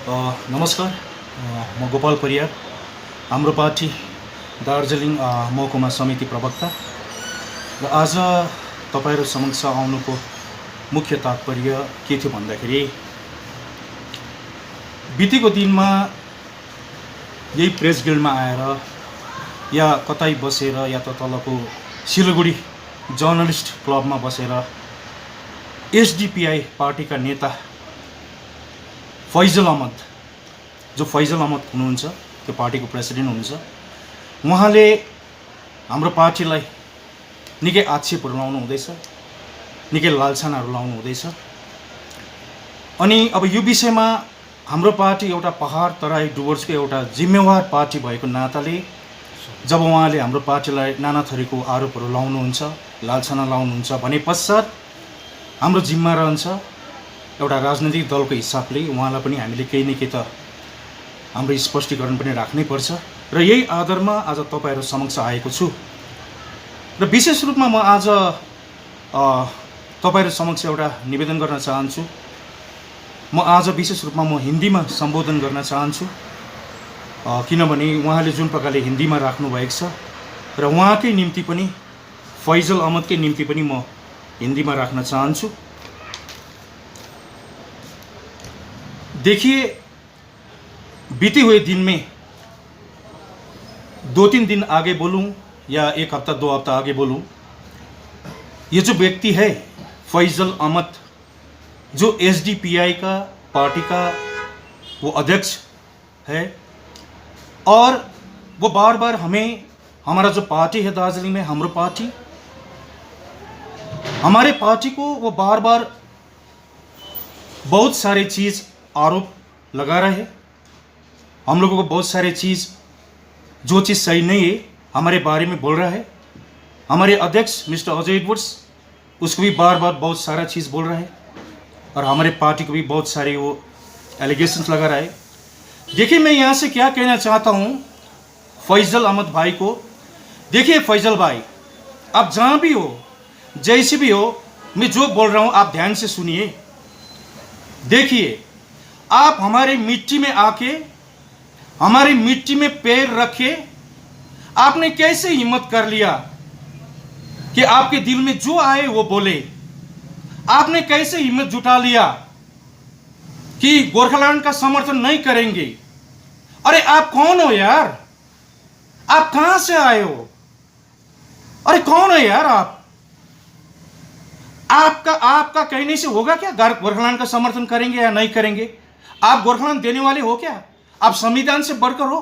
नमस्कार, म गोपाल परियार, हाम्रो पार्टी दार्जिलिङ महकुमा समिति प्रवक्ता र आज तपाईँहरू समक्ष आउनुको मुख्य तात्पर्य के थियो भन्दाखेरि बितेको दिनमा यही प्रेस गिल्डमा आएर या कतै बसेर या त तलको सिलगढी जर्नलिस्ट क्लबमा बसेर एसडिपिआई पार्टीका नेता फैजल अहमद, जो फैजल अहमद हुनुहुन्छ, त्यो पार्टीको प्रेसिडेन्ट हुनुहुन्छ, उहाँले हाम्रो पार्टीलाई निकै आक्षेपहरू लाउनु हुँदैछ, निकै लालछनाहरू लाउनु हुँदैछ। अनि अब यो विषयमा हाम्रो पार्टी एउटा पहाड तराई डुवर्सको एउटा जिम्मेवार पार्टी भएको नाताले जब उहाँले हाम्रो पार्टीलाई नाना थरीको आरोपहरू लाउनुहुन्छ, लालछना लाउनुहुन्छ भने पश्चात हाम्रो जिम्मा रहन्छ एउटा राजनैतिक दलको हिसाबले उहाँलाई पनि हामीले केही न केही त हाम्रो स्पष्टीकरण पनि राख्नै पर्छ र यही आधारमा आज तपाईहरु समक्ष आएको छु। र विशेष रूपमा म आज तपाईहरु समक्ष एउटा निवेदन गर्न चाहन्छु। म आज विशेष रूपमा म हिन्दीमा सम्बोधन गर्न चाहन्छु, किनभने उहाँले जुन प्रकारले हिन्दीमा राख्नु भएको छ र उहाँकै निम्ति पनि फैजल अहमदकै निम्ति पनि म हिन्दीमा राख्न चाहन्छु। देखिए, बीते हुए दिन में 2-3 दिन आगे बोलूं या 1 हफ्ता 2 हफ्ता आगे बोलूं, ये जो व्यक्ति है फैजल अहमद, जो एसडीपीआई का पार्टी का वो अध्यक्ष है और वो बार बार हमें, हमारा जो पार्टी है दार्जिलिंग में, हमारे पार्टी को वो बार बार बहुत सारे चीज़ आरोप लगा रहे हैं। हम लोगों को बहुत सारे चीज़, जो चीज़ सही नहीं है हमारे बारे में बोल रहा है। हमारे अध्यक्ष मिस्टर अजय एडवर्ड्स, उसको भी बार बार बहुत सारा चीज़ बोल रहा है और हमारे पार्टी को भी बहुत सारे वो एलिगेशंस लगा रहा है। देखिए, मैं यहाँ से क्या कहना चाहता हूँ फैजल अहमद भाई को। देखिए फैजल भाई, आप जहाँ भी हो, जैसे भी हो, मैं जो बोल रहा हूँ आप ध्यान से सुनिए। देखिए, आप हमारे मिट्टी में आके, हमारी मिट्टी में पैर रखे, आपने कैसे हिम्मत कर लिया कि आपके दिल में जो आए वो बोले? आपने कैसे हिम्मत जुटा लिया कि गोरखालैंड का समर्थन नहीं करेंगे? अरे आप कौन हो यार? आप कहां से आए हो? अरे कौन है यार आप? आपका कहने से होगा क्या गोरखालैंड का समर्थन करेंगे या नहीं करेंगे? आप गोरखालैंड देने वाले हो क्या? आप संविधान से बढ़कर हो?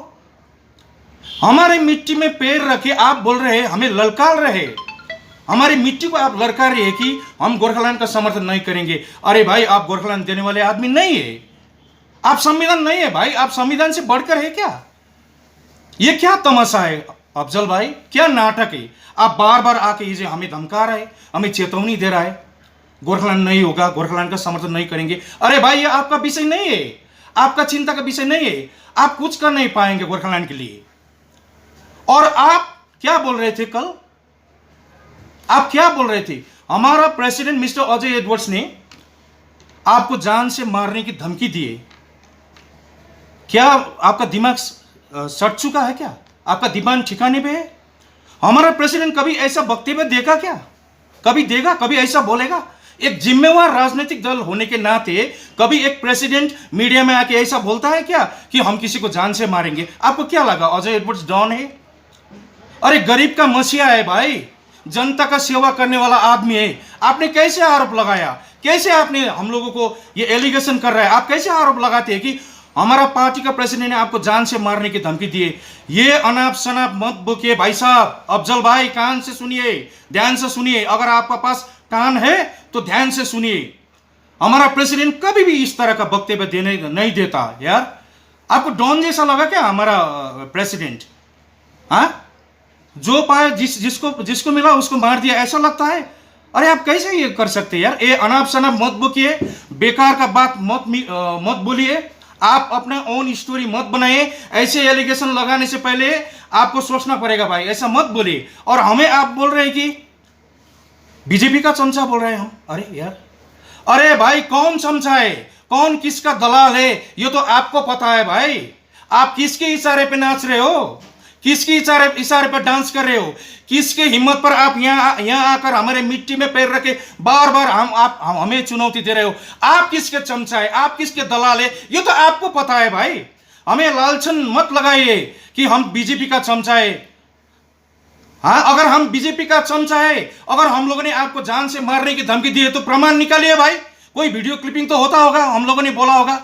हमारे मिट्टी में पैर रखे आप बोल रहे हैं, हमें ललकार रहे, हमारी मिट्टी को आप ललकार रहे कि हम गोरखालैंड का समर्थन नहीं करेंगे। अरे भाई, आप गोरखालैंड देने वाले आदमी नहीं है, आप संविधान नहीं है भाई, आप संविधान से बढ़कर है क्या? ये क्या तमाशा है अफजल भाई? क्या नाटक है? आप बार बार आके ये हमें धमका रहे, हमें चेतावनी दे रहा है, गोरखालैंड नहीं होगा, गोरखालैंड का समर्थन नहीं करेंगे। अरे भाई, ये आपका विषय नहीं है, आपका चिंता का विषय नहीं है, आप कुछ कर नहीं पाएंगे गोरखालैंड के लिए। और आप क्या बोल रहे थे कल? आप क्या बोल रहे थे? हमारा प्रेसिडेंट मिस्टर अजय एडवर्ड्स ने आपको जान से मारने की धमकी दी है। क्या आपका दिमाग सट चुका है क्या? आपका दिमाग ठिकाने पे है? हमारा प्रेसिडेंट कभी ऐसा वक्तव्य देगा क्या? कभी देगा? कभी ऐसा बोलेगा? एक जिम्मेवार राजनीतिक दल होने के नाते कभी एक प्रेसिडेंट मीडिया में आके ऐसा बोलता है क्या कि हम किसी को जान से मारेंगे? आपको क्या लगा अजय एडवर्ड्स डॉन है? अरे गरीब का मसीहा है भाई, जनता का सेवा करने वाला आदमी है। आपने कैसे आरोप लगाया? कैसे आपने हम लोगों को ये एलिगेशन कर रहा है? आप कैसे आरोप लगाते हैं कि हमारा पार्टी का प्रेसिडेंट ने आपको जान से मारने की धमकी दी है? ये अनाप शनाप मत बकिए भाई साहब। अफजल भाई, कान से सुनिए, ध्यान से सुनिए। अगर आपका पास कान है तो ध्यान से सुनिए। हमारा प्रेसिडेंट कभी भी इस तरह का वक्तव्य देने नहीं देता यार। आपको डॉन जैसा लगा क्या हमारा प्रेसिडेंट? हाँ, जो पाए जिसको मिला उसको मार दिया, ऐसा लगता है? अरे आप कैसे ये कर सकते हैं यार? ये अनाप शनाप मत बकिए, बेकार का बात मत बोलिए। आप अपना ओन स्टोरी मत बनाइए। ऐसे एलिगेशन लगाने से पहले आपको सोचना पड़ेगा भाई, ऐसा मत बोलिए। और हमें आप बोल रहे हैं कि बीजेपी का चमचा बोल रहे हैं हम। अरे यार, अरे भाई कौन चमचा है? कौन किसका दलाल है ये तो आपको पता है भाई। आप किसके इशारे पे नाच रहे हो, किसके इशारे पर डांस कर रहे हो, किसके हिम्मत पर आप यहाँ आकर हमारे मिट्टी में पैर रखे बार बार आप हमें चुनौती दे रहे हो। आप किसके चमचा है, आप किसके दलाल है ये तो आपको पता है भाई। हमें लालचन मत लगाइए कि हम बीजेपी का चमचा है। हाँ, अगर हम बीजेपी का चमचा है, अगर हम लोगों ने आपको जान से मारने की धमकी दी है तो प्रमाण निकालिए भाई। कोई वीडियो क्लिपिंग तो होता होगा, हम लोगों ने बोला होगा।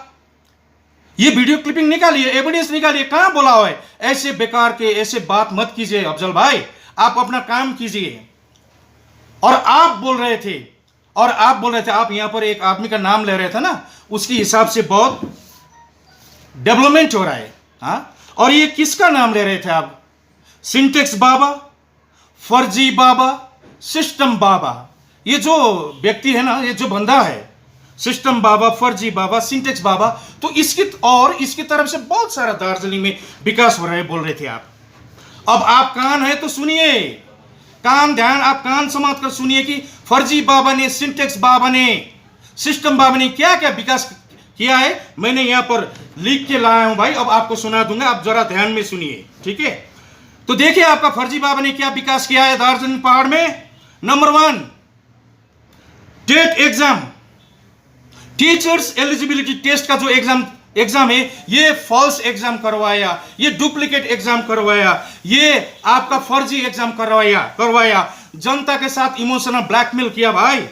ये वीडियो क्लिपिंग निकालिए, एविडेंस निकालिए, कहां बोला हुआ है। ऐसे बेकार के ऐसे बात मत कीजिए अफजल भाई, आप अपना काम कीजिए। और आप बोल रहे थे आप यहां पर एक आदमी का नाम ले रहे थे ना, उसके हिसाब से बहुत डेवलपमेंट हो रहा है। हाँ, और ये किसका नाम ले रहे थे आप? सिंटेक्स बाबा, फर्जी बाबा, सिस्टम बाबा। ये जो व्यक्ति है ना, ये जो बंदा है, सिस्टम बाबा, फर्जी बाबा, सिंटेक्स बाबा, तो इसकी तरफ से बहुत सारा दार्जिलिंग में विकास हो रहा है बोल रहे थे आप। अब आप कान है तो सुनिए, आप कान समाज कर सुनिए कि फर्जी बाबा ने, सिंटेक्स बाबा ने, सिस्टम बाबा ने क्या क्या विकास किया है। मैंने यहां पर लिख के लाया हूं भाई, अब आपको सुना दूंगा, आप जरा ध्यान में सुनिए, ठीक है। तो देखिए आपका फर्जी बाबा ने क्या विकास किया है दार्जिलिंग पहाड़ में। Number 1, TET exam, teachers eligibility test का जो एग्जाम है, ये फॉल्स एग्जाम करवाया, ये डुप्लीकेट एग्जाम करवाया, ये आपका फर्जी एग्जाम करवाया, जनता के साथ इमोशनल ब्लैकमेल किया भाई।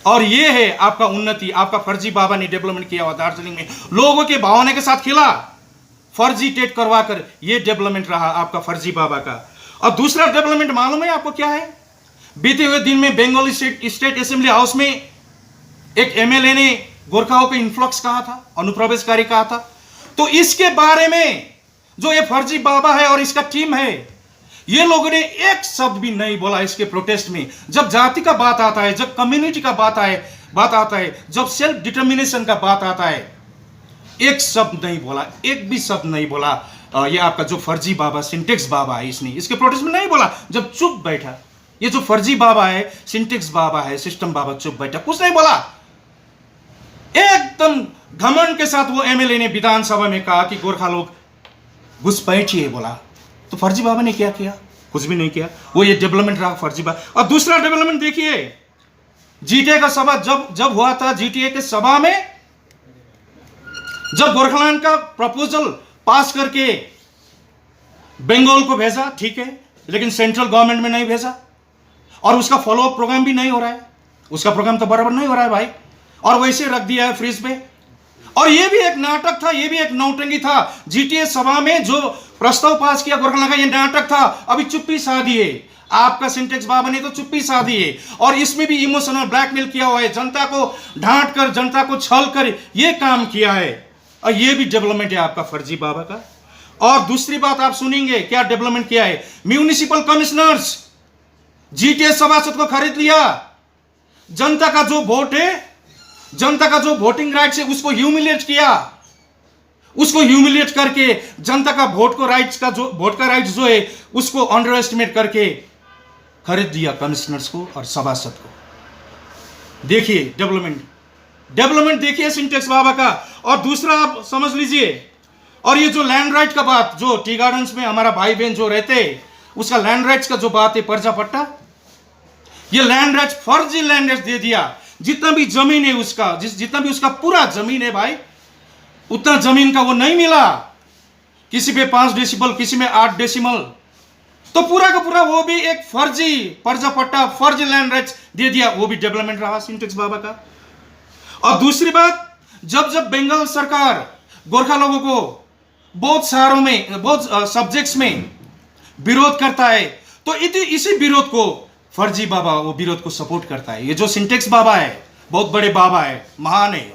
और ये है आपका उन्नति, आपका फर्जी बाबा ने डेवलपमेंट किया हुआ दार्जिलिंग में, लोगों के भावना के साथ खेला, फर्जी टेट करवाकर, ये डेवलपमेंट रहा आपका फर्जी बाबा का। और दूसरा डेवलपमेंट मालूम है आपको क्या है? बीते हुए दिन में बंगाल स्टेट असेंबली हाउस में एक एमएलए ने गोरखाओं को इन्फ्लक्स कहा था, अनुप्रवेशकारी कहा था। तो इसके बारे में जो ये फर्जी बाबा है और इसका टीम है, ये लोगों ने एक शब्द भी नहीं बोला इसके प्रोटेस्ट में। जब जाति का बात आता है, जब कम्युनिटी का बात आता है, जब सेल्फ डिटर्मिनेशन का बात आता है, एक शब्द नहीं बोला, एक भी शब्द नहीं बोला। ये आपका जो फर्जी बाबा, सिंटेक्स बाबा है, इसने इसके प्रोटेस्ट में नहीं बोला, जब चुप बैठा। ये जो फर्जी बाबा है, सिंटेक्स बाबा है, सिस्टम बाबा चुप बैठा, कुछ नहीं बोला। एकदम घमंड के साथ वो एमएलए ने विधानसभा में कहा कि गोरखा लोग घुसपैठिए बोला। तो फर्जी बाबा ने क्या किया? कुछ भी नहीं किया। वो ये डेवलपमेंट रहा फर्जी बाबा। और दूसरा डेवलपमेंट देखिए, जीटीए का सभा जब हुआ था, जीटीए के सभा में जब गोरखालैंड का प्रपोजल पास करके बंगाल को भेजा, ठीक है, लेकिन सेंट्रल गवर्नमेंट में नहीं भेजा, और उसका फॉलोअप प्रोग्राम भी नहीं हो रहा है। उसका प्रोग्राम तो बराबर नहीं हो रहा है भाई, और वैसे रख दिया है फ्रीज पे। और ये भी एक नाटक था, ये भी एक नौटंकी था। जीटीए सभा में जो प्रस्ताव पास किया गोरखालैंड का, ये नाटक था। अभी चुप्पी साधी है आपका सिंटेक्स बाबा ने, तो चुप्पी साधी है। और इसमें भी इमोशनल ब्लैकमेल किया हुआ है, जनता को डांट कर, जनता को छल कर ये काम किया है। और ये भी डेवलपमेंट है आपका फर्जी बाबा का। और दूसरी बात आप सुनेंगे क्या डेवलपमेंट किया है। म्यूनिसिपल कमिश्नर्स जीटीए सभासद को खरीद लिया। जनता का जो वोट है, जनता का जो वोटिंग राइट्स है, उसको ह्यूमिलिएट किया। उसको ह्यूमिलिएट करके जनता का वोट का राइट्स जो है उसको अंडर एस्टिमेट करके खरीद दिया कमिश्नर्स को और सभासद को। देखिए डेवलपमेंट देखिए सिंटेक्स बाबा का। और दूसरा आप समझ लीजिए, और ये जो लैंड राइट का बात, जो टी गार्डन्स में हमारा भाई बहन जो रहते, उसका लैंड राइट्स का जो बात है, पर्जा पट्टा, ये लैंड राइट्स, फर्जी लैंड राइट्स दे दिया। जितना भी जमीन है उसका, जितना भी उसका पूरा जमीन है भाई, उतना जमीन का वो नहीं मिला। किसी पे 5 डेसिबल, किसी में 8 डेसिमल, तो पूरा का पूरा वो भी एक फर्जी पर्जा पट्टा, फर्जी लैंड राइट्स दे दिया। वो भी डेवलपमेंट रहा सिंटेक्स बाबा का। और दूसरी बात, जब बंगाल सरकार गोरखा लोगों को बहुत सब्जेक्ट्स में विरोध करता है, तो इसी विरोध को फर्जी बाबा वो विरोध को सपोर्ट करता है। ये जो सिंटेक्स बाबा है, बहुत बड़े बाबा है, महान है।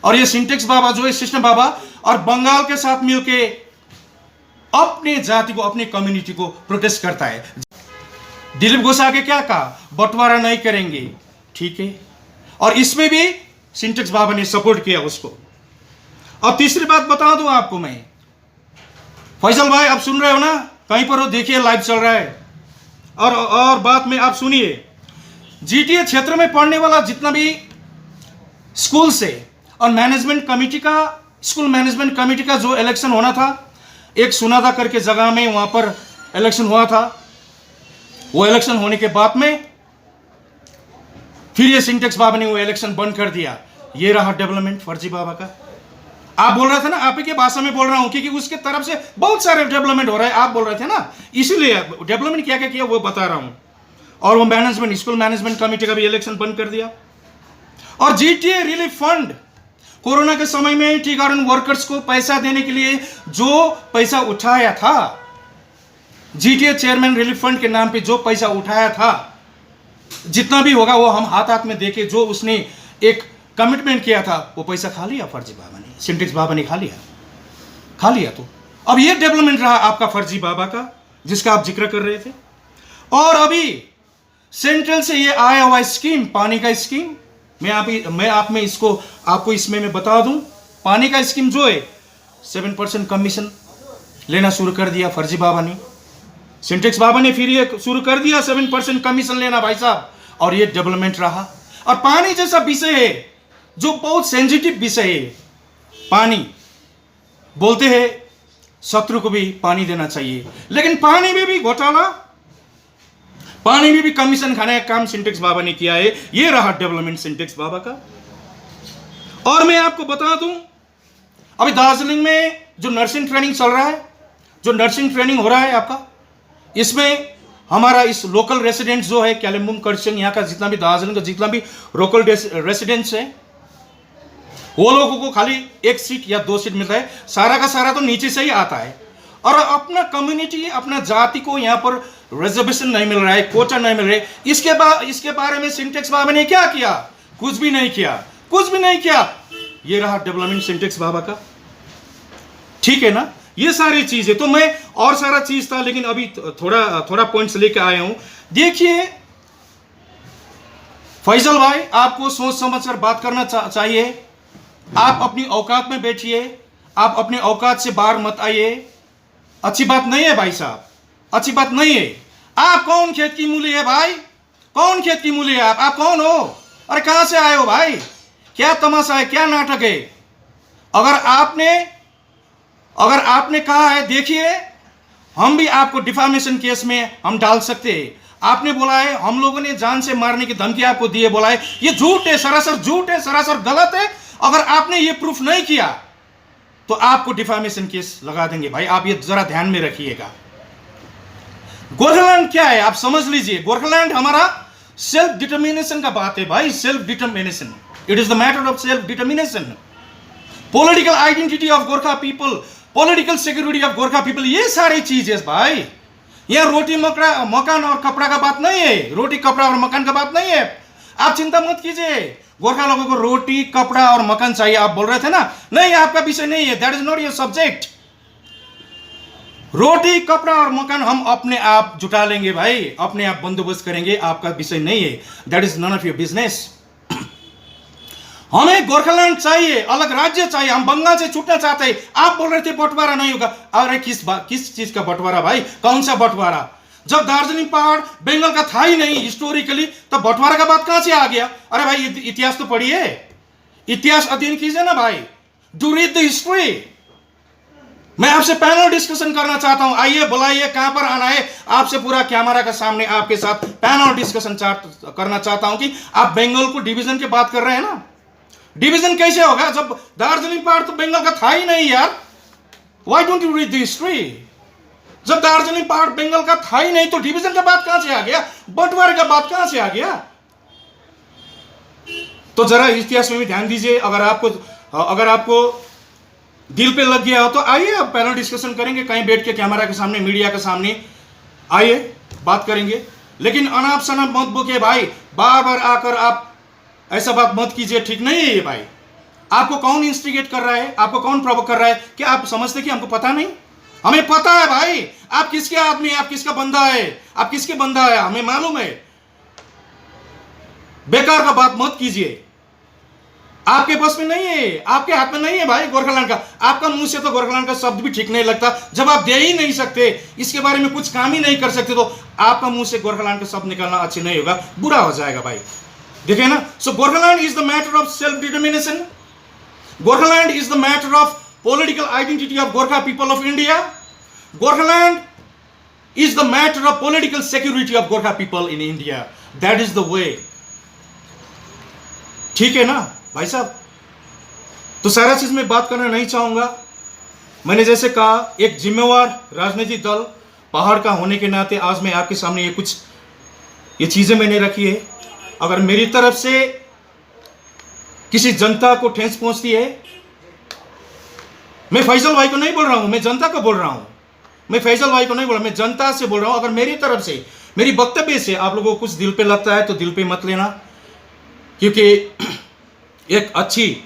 और ये सिंटेक्स बाबा जो है, सिस्टम बाबा, और बंगाल के साथ मिलके अपने जाति को, अपनी कम्युनिटी को प्रोटेस्ट करता है। दिलीप घोष आके क्या कहा? बंटवारा नहीं करेंगे, ठीक है। और इसमें भी सिंटेक्स बाबा ने सपोर्ट किया उसको। और तीसरी बात बता दूं आपको मैं, फैसल भाई आप सुन रहे हो ना, कहीं पर हो, देखिए लाइव चल रहा है। और बात में आप सुनिए, जीटीए क्षेत्र में पढ़ने वाला जितना भी स्कूल से, और मैनेजमेंट कमेटी का, स्कूल मैनेजमेंट कमेटी का जो इलेक्शन होना था, एक सुनादा करके जगह में वहां पर इलेक्शन हुआ था। वो इलेक्शन होने के बाद में फिर ये सिंटेक्स बाबा ने वो इलेक्शन बंद कर दिया। ये रहा डेवलपमेंट फर्जी बाबा का। आप बोल रहे थे ना, आप ही के भाषा में बोल रहा हूं, क्योंकि उसके तरफ से बहुत सारे डेवलपमेंट हो रहा है, आप बोल रहे थे ना, इसीलिए डेवलपमेंट क्या क्या किया वो बता रहा हूं। और वो मैनेजमेंट, स्कूल मैनेजमेंट कमेटी का भी इलेक्शन बंद कर दिया। और जीटीए रिलीफ फंड, कोरोना के समय में टी गार्डन वर्कर्स को पैसा देने के लिए जो पैसा उठाया था, जीटीए चेयरमैन रिलीफ फंड के नाम पे जो पैसा उठाया था, जितना भी होगा वो हम हाथ हाथ में देके, जो उसने एक कमिटमेंट किया था, वो पैसा खा लिया फर्जी बाबा ने, सिंटेक्स बाबा ने खा लिया। तो अब ये डेवलपमेंट रहा आपका फर्जी बाबा का, जिसका आप जिक्र कर रहे थे। और अभी सेंट्रल से ये आया हुआ स्कीम, पानी का स्कीम, मैं आप में इसको आपको इसमें मैं बता दूं, पानी का स्कीम जो है 7% कमीशन लेना शुरू कर दिया फर्जी बाबा ने। सिंटेक्स बाबा ने फिर ये शुरू कर दिया 7% कमीशन लेना भाई साहब, और ये डेवलपमेंट रहा। और पानी जैसा विषय है जो बहुत सेंसिटिव विषय है, पानी बोलते हैं शत्रु को भी पानी देना चाहिए, लेकिन पानी में भी घोटाला, पानी में भी कमीशन खाने का काम सिंटेक्स बाबा ने किया है। ये रहा डेवलपमेंट सिंटेक्स बाबा का। और मैं आपको बता दूं, अभी दार्जिलिंग में जो नर्सिंग ट्रेनिंग चल रहा है, जो नर्सिंग ट्रेनिंग हो रहा है आपका, इसमें हमारा इस लोकल रेसिडेंट्स जो है कालिम्पोंग, कर्सियंग, यहाँ का जितना भी दार्जिलिंग का जितना भी लोकल रेसिडेंट्स है, वो लोगों को खाली 1 सीट या 2 सीट मिलता है, सारा का सारा तो नीचे से ही आता है। और अपना कम्युनिटी, अपना जाति को यहाँ पर रिजर्वेशन नहीं मिल रहा है, कोटा नहीं मिल रहा है। इसके बारे में सिंटेक्स बाबा ने क्या किया? कुछ भी नहीं किया। ये रहा डेवलपमेंट सिंटेक्स बाबा का। ठीक है ना, ये सारी चीजें तो मैं और सारा चीज था, लेकिन अभी थोड़ा पॉइंट्स लेके आया हूं। देखिए फैजल भाई, आपको सोच समझ कर बात करना चाहिए। आप अपनी औकात में बैठिए, आप अपने औकात से बाहर मत आइए। अच्छी बात नहीं है भाई साहब, अच्छी बात नहीं है। आप कौन खेत की मूली है भाई? कौन खेत की मूली है आप कौन हो? अरे कहां से आए हो भाई? क्या तमाशा है, क्या नाटक है? अगर आपने कहा है, देखिए हम भी आपको डिफामेशन केस में हम डाल सकते हैं। आपने बोला है हम लोगों ने जान से मारने की धमकी आपको दी है, बोला है ये झूठ है, सरासर झूठ है, सरासर गलत है। अगर आपने ये प्रूफ नहीं किया तो आपको डिफामेशन केस लगा देंगे भाई। आप ये जरा ध्यान में रखिएगा। गोरखालैंड क्या है आप समझ लीजिए। गोरखालैंड हमारा सेल्फ डिटर्मिनेशन का बात है भाई, self determination. It is the matter of self determination. Political identity of Gorkha people, political security of Gorkha people, ये सारी चीज है भाई। यह रोटी मकान और कपड़ा का बात नहीं है, रोटी कपड़ा और मकान का बात नहीं है। आप चिंता मत कीजिए, गोरखा लोगों को रोटी कपड़ा और मकान चाहिए, आप बोल रहे थे ना, नहीं आपका विषय नहीं है, that is not your subject. रोटी कपड़ा और मकान हम अपने आप जुटा लेंगे भाई, अपने आप बंदोबस्त करेंगे, आपका विषय नहीं है, that is none of your business. हमें गोरखालैंड चाहिए, अलग राज्य चाहिए, हम बंगाल से छूटना चाहते हैं। आप बोल रहे थे बंटवारा नहीं होगा। अरे किस चीज का बंटवारा भाई? कौन सा बंटवारा? जब दार्जिलिंग पहाड़ बंगाल का था ही नहीं हिस्टोरिकली, तब बंटवारा का बात कहां से आ गया? अरे भाई इतिहास तो पढ़िए, इतिहास अध्ययन कीजिए ना भाई, डू रीड द हिस्ट्री। मैं आपसे पैनल डिस्कशन करना चाहता हूं, आइए बुलाइए, कहां पर आना है? आपसे पूरा कैमरा के सामने आपके साथ पैनल डिस्कशन करना चाहता हूं कि आप बंगाल को डिवीजन की बात कर रहे हैं ना। डिवीजन कैसे होगा जब दार्जिलिंग पहाड़ तो बंगाल का था ही नहीं यार? Why don't you read the history? जब दार्जिलिंग पहाड़ बंगाल का था ही नहीं तो डिवीजन का बात कहां से आ गया? बंटवारे का बात कहां से आ गया? तो जरा इतिहास में भी ध्यान दीजिए। अगर आपको दिल पे लग गया हो तो आइए, आप पैनल डिस्कशन करेंगे, कहीं बैठ के कैमरा के सामने, मीडिया के सामने आइए, बात करेंगे। लेकिन अनाप शनाप मत बोके भाई, बार बार आकर आप ऐसा बात मत कीजिए, ठीक नहीं है ये भाई। आपको कौन इंस्टिगेट कर रहा है, आपको कौन प्रोवोक कर रहा है? क्या आप समझते कि हमको पता नहीं? हमें पता है भाई, आप किसके आदमी है, आप किसका बंदा है, आप किसके बंदा है, हमें मालूम है। बेकार का बात मत कीजिए, आपके बस में नहीं है, आपके हाथ में नहीं है भाई गोरखालैंड का। आपका मुंह से तो गोरखालैंड का शब्द भी ठीक नहीं लगता। जब आप दे ही नहीं सकते, इसके बारे में कुछ काम ही नहीं कर सकते, तो आपका मुंह से गोरखालैंड का शब्द निकालना अच्छी नहीं होगा, बुरा हो जाएगा भाई। देखे ना. So Gorkhaland is the matter of self-determination. Gorkhaland is the matter of political identity of Gorkha people of India. Gorkhaland is the matter of political security of Gorkha people in India. That is the way. ठीक है ना भाई साहब. तो सारा चीज में बात करना नहीं चाहूंगा. मैंने जैसे कहा, एक जिम्मेवार राजनीतिक दल पहाड़ का होने के नाते आज मैं आपके सामने ये चीजें मैंने रखी है. अगर मेरी तरफ से किसी जनता को ठेस पहुंचती है, मैं फैसल भाई को नहीं बोल रहा हूं, मैं जनता को बोल रहा हूं. मैं फैसल भाई को नहीं बोल रहा, मैं जनता से बोल रहा हूं. अगर मेरी तरफ से, मेरी वक्तव्य से आप लोगों को कुछ दिल पे लगता है तो दिल पे मत लेना, क्योंकि एक अच्छी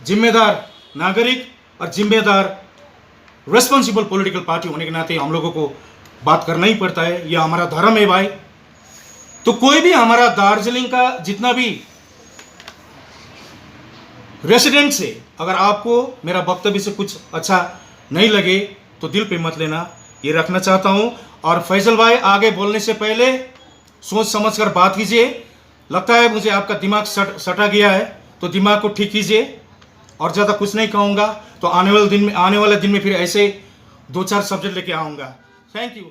जिम्मेदार नागरिक और जिम्मेदार रेस्पॉन्सिबल पॉलिटिकल पार्टी होने के नाते हम लोगों को बात करना ही पड़ता है. यह हमारा धर्म है भाई. तो कोई भी हमारा दार्जिलिंग का जितना भी रेसिडेंट्स है, अगर आपको मेरा वक्तव्य से कुछ अच्छा नहीं लगे तो दिल पे मत लेना, ये रखना चाहता हूं. और फैसल भाई, आगे बोलने से पहले सोच समझ कर बात कीजिए. लगता है मुझे आपका दिमाग सटा गया है, तो दिमाग को ठीक कीजिए. और ज़्यादा कुछ नहीं कहूँगा. तो आने वाले दिन में फिर ऐसे 2-4 सब्जेक्ट लेके आऊँगा. Thank you.